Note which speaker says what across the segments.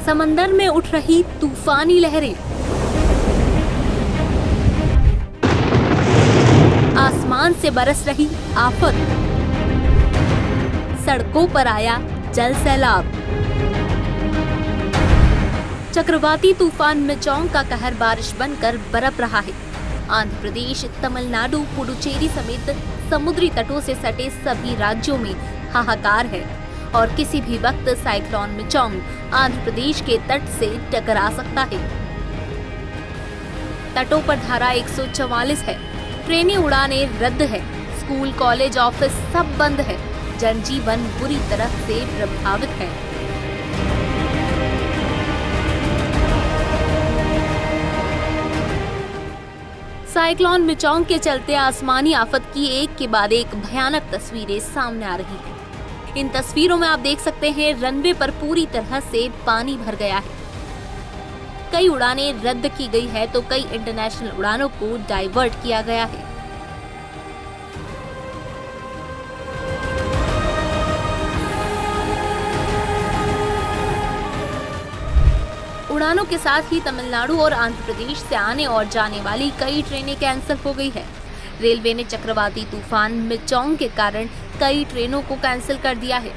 Speaker 1: समंदर में उठ रही तूफानी लहरें, आसमान से बरस रही आफत, सड़कों पर आया जल सैलाब। चक्रवाती तूफान मिचोंग का कहर बारिश बनकर बरप रहा है। आंध्र प्रदेश, तमिलनाडु, पुडुचेरी समेत समुद्री तटों से सटे सभी राज्यों में हाहाकार है और किसी भी वक्त साइक्लोन मिचोंग आंध्र प्रदेश के तट से टकरा सकता है। तटों पर धारा 144 है, ट्रेनें उड़ानें रद्द है, स्कूल, कॉलेज, ऑफिस सब बंद है, जनजीवन बुरी तरह से प्रभावित है। साइक्लोन मिचोंग के चलते आसमानी आफत की एक के बाद एक भयानक तस्वीरें सामने आ रही हैं। इन तस्वीरों में आप देख सकते हैं रनवे पर पूरी तरह से पानी भर गया है। कई उड़ानें रद्द की गई है तो कई इंटरनेशनल उड़ानों को डाइवर्ट किया गया है। उड़ानों के साथ ही तमिलनाडु और आंध्र प्रदेश से आने और जाने वाली कई ट्रेनें कैंसिल हो गई है। रेलवे ने चक्रवाती तूफान मिचोंग के कारण कई ट्रेनों को कैंसिल कर दिया है।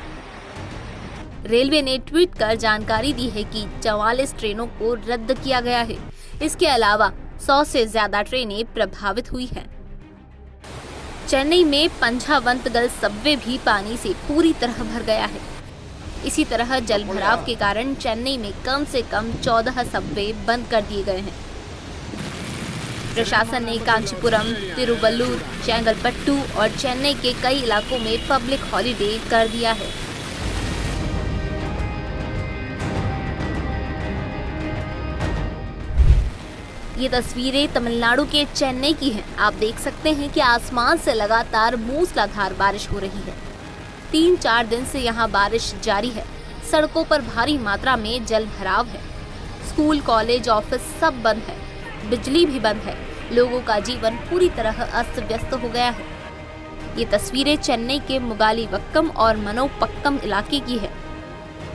Speaker 1: रेलवे ने ट्वीट कर जानकारी दी है कि 44 ट्रेनों को रद्द किया गया है। इसके अलावा 100 से ज्यादा ट्रेनें प्रभावित हुई हैं। चेन्नई में पंजाबंतगल सबवे भी पानी से पूरी तरह भर गया है। इसी तरह जल भराव के कारण चेन्नई में कम से कम 14 सबवे बंद कर दिए गए हैं। प्रशासन ने कांचीपुरम, तिरुवल्लुर, चेंगलपट्टू और चेन्नई के कई इलाकों में पब्लिक हॉलिडे कर दिया है। ये तस्वीरें तमिलनाडु के चेन्नई की हैं। आप देख सकते हैं कि आसमान से लगातार मूसलाधार बारिश हो रही है। 3-4 दिन से यहाँ बारिश जारी है। सड़कों पर भारी मात्रा में जल भराव है। स्कूल, कॉलेज, ऑफिस सब बंद है, बिजली भी बंद है। लोगों का जीवन पूरी तरह अस्त व्यस्त हो गया है। ये तस्वीरें चेन्नई के मुगालीवक्कम और मनोपक्कम इलाके की है,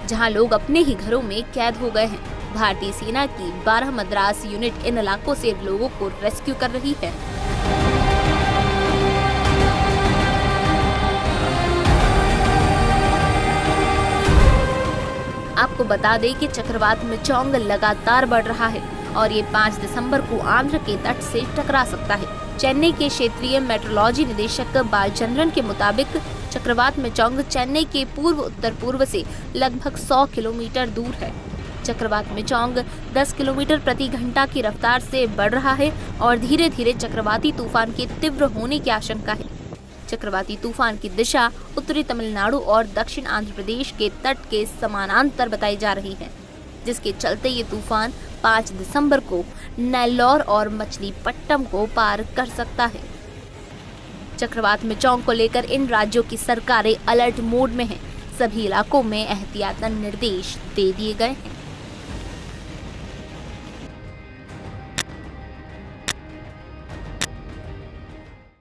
Speaker 1: जहाँ लोग अपने ही घरों में कैद हो गए हैं। भारतीय सेना की 12 मद्रास यूनिट इन इलाकों से लोगों को रेस्क्यू कर रही है। आपको बता दें कि चक्रवात मिचोंग लगातार बढ़ रहा है और ये 5 दिसंबर को आंध्र के तट से टकरा सकता है। चेन्नई के क्षेत्रीय मेट्रोलॉजी निदेशक बालचंद्रन के मुताबिक चक्रवात मिचोंग चेन्नई के पूर्व उत्तर पूर्व से लगभग 100 किलोमीटर दूर है। चक्रवात मिचोंग 10 किलोमीटर प्रति घंटा की रफ्तार से बढ़ रहा है और धीरे धीरे चक्रवाती तूफान के तीव्र होने की आशंका है। चक्रवाती तूफान की दिशा उत्तरी तमिलनाडु और दक्षिण आंध्र प्रदेश के तट के समानांतर बताई जा रही है, जिसके चलते ये तूफान 5 दिसंबर को नेल्लौर और मछलीपट्टनम को पार कर सकता है। चक्रवात मिचोंग को लेकर इन राज्यों की सरकारें अलर्ट मोड में हैं। सभी इलाकों में एहतियातन निर्देश दे दिए गए हैं।